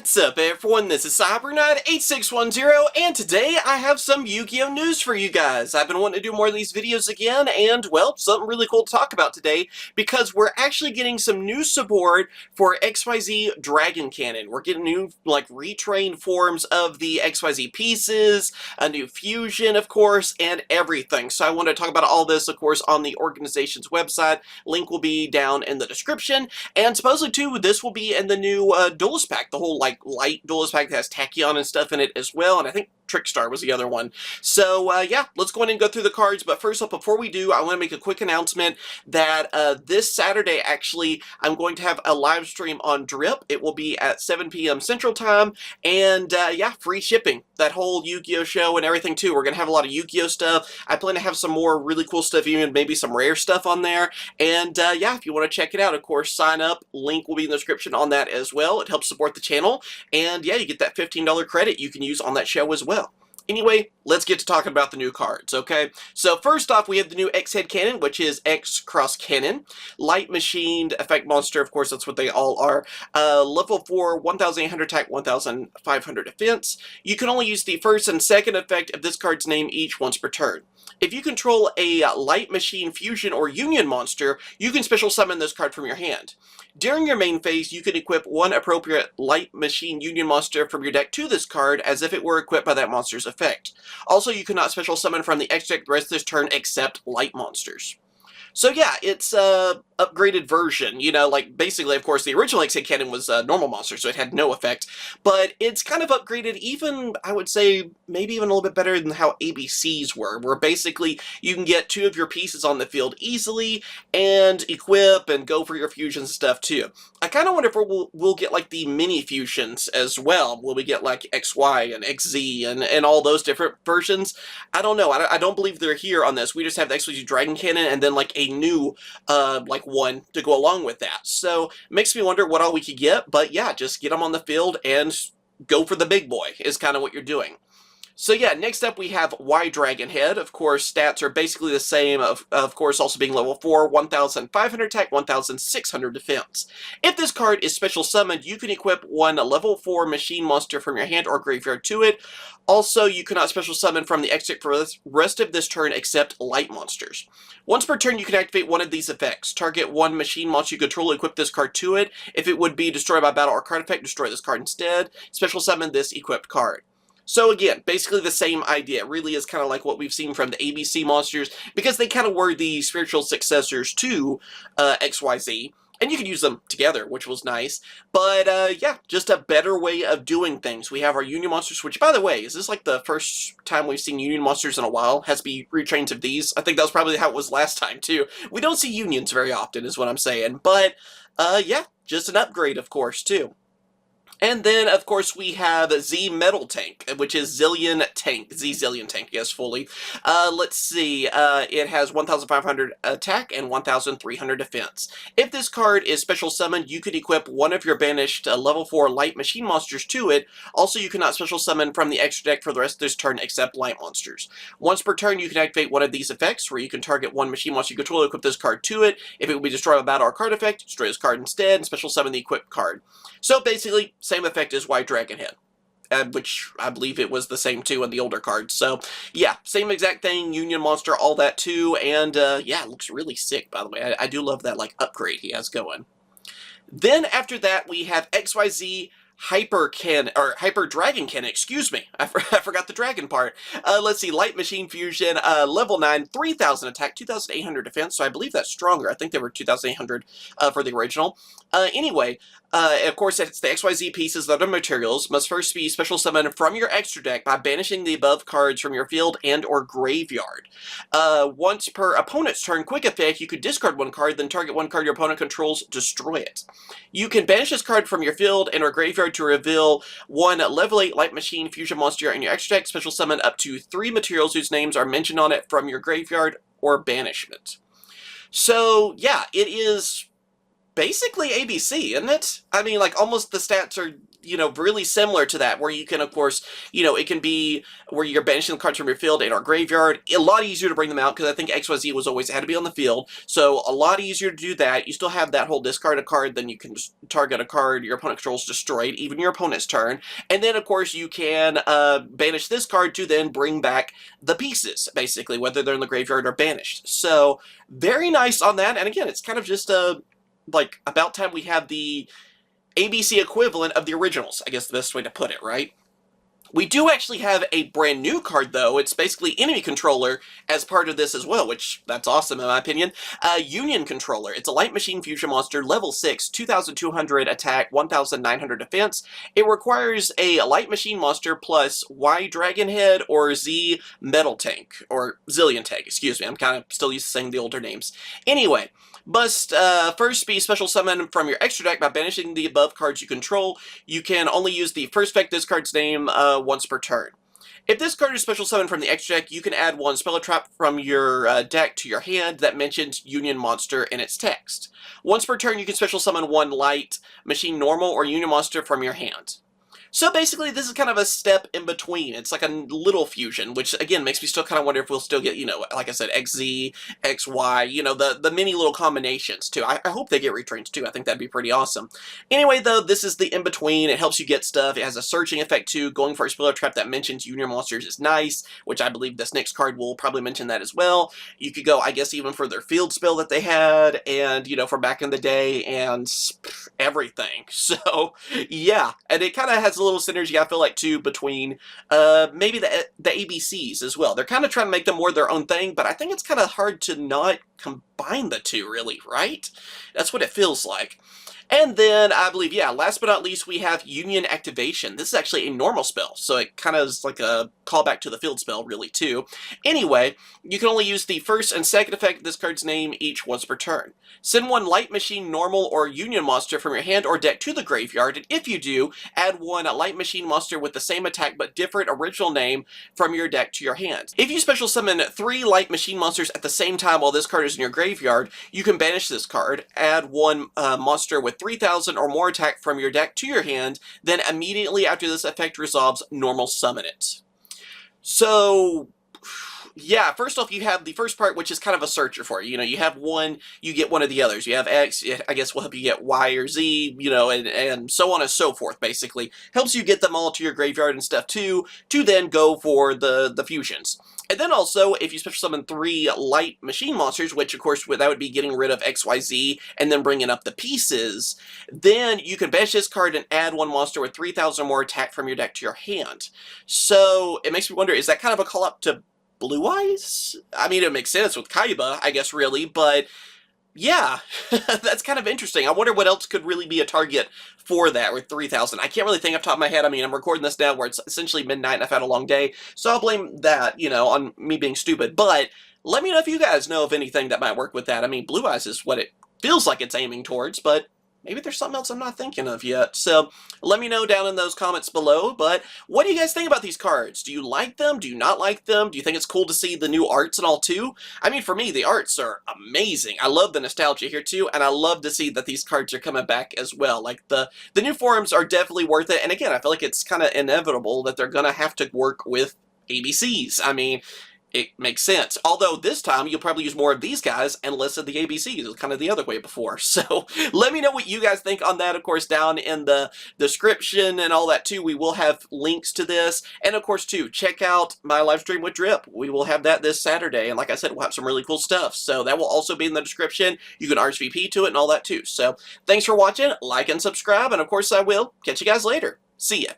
What's up everyone, this is CyberKnight8610 and today I have some Yu-Gi-Oh news for you guys. I've been wanting to do more of these videos again and, well, something really cool to talk about today because we're actually getting some new support for XYZ Dragon Cannon. We're getting new, retrained forms of the XYZ pieces, a new fusion, of course, and everything. So I want to talk about all this, of course, on the organization's website. Link will be down in the description, and supposedly, too, this will be in the new Duelist Pack, the whole, light Duelist Pack that has Tachyon and stuff in it as well, and I think Trickstar was the other one. So, yeah, let's go ahead and go through the cards, but first off, before we do, I want to make a quick announcement that this Saturday, actually, I'm going to have a live stream on Drip. It will be at 7 p.m. Central Time, and, yeah, free shipping. That whole Yu-Gi-Oh show and everything, too. We're going to have a lot of Yu-Gi-Oh stuff. I plan to have some more really cool stuff, even maybe some rare stuff on there, and, yeah, if you want to check it out, of course, sign up. Link will be in the description on that as well. It helps support the channel, and, yeah, you get that $15 credit you can use on that show as well. Anyway, let's get to talking about the new cards, okay? So first off, we have the new X-Head Cannon, which is X Cross Cannon. Light Machined Effect Monster, of course, that's what they all are. Level 4, 1,800 attack, 1,500 defense. You can only use the first and second effect of this card's name each once per turn. If you control a Light Machine Fusion or Union monster, you can special summon this card from your hand. During your main phase, you can equip one appropriate Light Machine Union monster from your deck to this card as if it were equipped by that monster's effect. Also, you cannot special summon from the X deck the rest of this turn except light monsters. So yeah, it's a upgraded version, you know, basically, of course, the original X-Head Cannon was a normal monster, so it had no effect, but it's kind of upgraded even, I would say, maybe even a little bit better than how ABCs were, where basically you can get two of your pieces on the field easily and equip and go for your fusions and stuff too. I kind of wonder if we'll get the mini fusions as well. Will we get XY and XZ and all those different versions? I don't know. I don't believe they're here on this. We just have the XYZ Dragon Cannon and then a new one to go along with that. So it makes me wonder what all we could get, but yeah, just get them on the field and go for the big boy is kind of what you're doing. So yeah, next up we have Y Dragon Head. Of course, stats are basically the same, of course also being level 4, 1,500 attack, 1,600 defense. If this card is special summoned, you can equip one level 4 machine monster from your hand or graveyard to it. Also, you cannot special summon from the X deck for the rest of this turn except light monsters. Once per turn, you can activate one of these effects. Target one machine monster you control, equip this card to it. If it would be destroyed by battle or card effect, destroy this card instead. Special summon this equipped card. So again, basically the same idea. It really is kind of like what we've seen from the ABC monsters, because they kind of were the spiritual successors to XYZ. And you can use them together, which was nice. But, yeah, just a better way of doing things. We have our Union Monsters, which, by the way, is this the first time we've seen Union Monsters in a while? Has to be retrains of these. I think that was probably how it was last time, too. We don't see Unions very often, is what I'm saying. But, yeah, just an upgrade, of course, too. And then, of course, we have Z Metal Tank, which is Zillion Tank. Z Zillion Tank, yes, fully. Let's see. It has 1,500 attack and 1,300 defense. If this card is special summoned, you could equip one of your banished level 4 light machine monsters to it. Also, you cannot special summon from the extra deck for the rest of this turn except light monsters. Once per turn, you can activate one of these effects, where you can target one machine monster you control, equip this card to it. If it will be destroyed by battle or card effect, destroy this card instead, and special summon the equipped card. So basically, same effect as Y Dragon Head, which I believe it was the same too in the older cards. So yeah, same exact thing, Union Monster, all that too, and yeah, it looks really sick, by the way. I do love that upgrade he has going. Then after that, we have XYZ Hyper Dragon Cannon, excuse me. I forgot the dragon part. Let's see, Light Machine Fusion, level 9, 3,000 attack, 2,800 defense, so I believe that's stronger. I think they were 2,800 for the original. Anyway, of course, it's the XYZ pieces that are materials must first be special summoned from your extra deck by banishing the above cards from your field and or graveyard. Once per opponent's turn, quick effect, you could discard one card, then target one card your opponent controls, destroy it. You can banish this card from your field and or graveyard to reveal one level 8 Light Machine Fusion monster in your extra deck, special summon up to 3 materials whose names are mentioned on it from your graveyard or banishment. So, yeah, it is basically ABC, isn't it? I mean, like, almost the stats are, really similar to that, where you can, of course, it can be where you're banishing the cards from your field in our graveyard. A lot easier to bring them out, because I think XYZ was always had to be on the field, so a lot easier to do that. You still have that whole discard a card, then you can just target a card your opponent controls destroyed, even your opponent's turn, and then, of course, you can banish this card to then bring back the pieces, basically, whether they're in the graveyard or banished. So, very nice on that, and again, it's kind of just like, about time we have the ABC equivalent of the originals, I guess the best way to put it, right? We do actually have a brand new card, though. It's basically Enemy Controller as part of this as well, which, that's awesome in my opinion. Union Controller. It's a Light Machine Fusion monster, level 6, 2,200 attack, 1,900 defense. It requires a Light Machine monster plus Y Dragon Head or Z Metal Tank, or Zillion Tank, excuse me. I'm kind of still used to saying the older names. Anyway, must first be special summon from your extra deck by banishing the above cards you control. You can only use the first effect this card's name once per turn. If this card is special summoned from the extra deck, you can add one spell trap from your deck to your hand that mentions Union Monster in its text. Once per turn, you can special summon one Light Machine Normal or Union Monster from your hand. So basically, this is kind of a step in between. It's like a little fusion, which, again, makes me still kind of wonder if we'll still get, like I said, XZ, XY, the many little combinations, too. I hope they get retrains, too. I think that'd be pretty awesome. Anyway, though, this is the in-between. It helps you get stuff. It has a searching effect, too. Going for a spell trap that mentions Union Monsters is nice, which I believe this next card will probably mention that as well. You could go, I guess, even for their field spell that they had, and, from back in the day, and everything. So, yeah. And it kind of has a little synergy, I feel like, too, between maybe the ABCs as well. They're kind of trying to make them more their own thing, but I think it's kind of hard to not combine the two, really, right? That's what it feels like. And then, I believe, yeah, last but not least, we have Union Activation. This is actually a normal spell, so it kind of is like a callback to the field spell, really, too. Anyway, you can only use the first and second effect of this card's name each once per turn. Send one Light Machine Normal or Union Monster from your hand or deck to the graveyard, and if you do, add one Light Machine Monster with the same attack but different original name from your deck to your hand. If you special summon 3 Light Machine Monsters at the same time while this card is in your graveyard, you can banish this card, add one monster with 3,000 or more attack from your deck to your hand, then immediately after this effect resolves, normal summon it. So, yeah, first off, you have the first part, which is kind of a searcher for you. You have one, you get one of the others. You have X, I guess will help you get Y or Z, and so on and so forth, basically. Helps you get them all to your graveyard and stuff, too, to then go for the fusions. And then also, if you special summon 3 Light Machine Monsters, which, of course, that would be getting rid of XYZ and then bringing up the pieces, then you can banish this card and add one monster with 3,000 more attack from your deck to your hand. So, it makes me wonder, is that kind of a call-up to Blue Eyes? I mean, it makes sense with Kaiba, I guess, really, but yeah, that's kind of interesting. I wonder what else could really be a target for that with 3,000. I can't really think off the top of my head. I mean, I'm recording this now where it's essentially midnight and I've had a long day, so I'll blame that, on me being stupid, but let me know if you guys know of anything that might work with that. I mean, Blue Eyes is what it feels like it's aiming towards, but maybe there's something else I'm not thinking of yet. So let me know down in those comments below. But what do you guys think about these cards? Do you like them? Do you not like them? Do you think it's cool to see the new arts and all too? I mean, for me, the arts are amazing. I love the nostalgia here too, and I love to see that these cards are coming back as well. Like the new forms are definitely worth it. And again, I feel like it's kind of inevitable that they're gonna have to work with ABCs. I mean, it makes sense. Although this time you'll probably use more of these guys and less of the ABCs. It was kind of the other way before. So let me know what you guys think on that, of course, down in the description and all that too. We will have links to this. And of course, too, check out my live stream with Drip. We will have that this Saturday. And like I said, we'll have some really cool stuff. So that will also be in the description. You can RSVP to it and all that too. So thanks for watching. Like and subscribe. And of course, I will catch you guys later. See ya.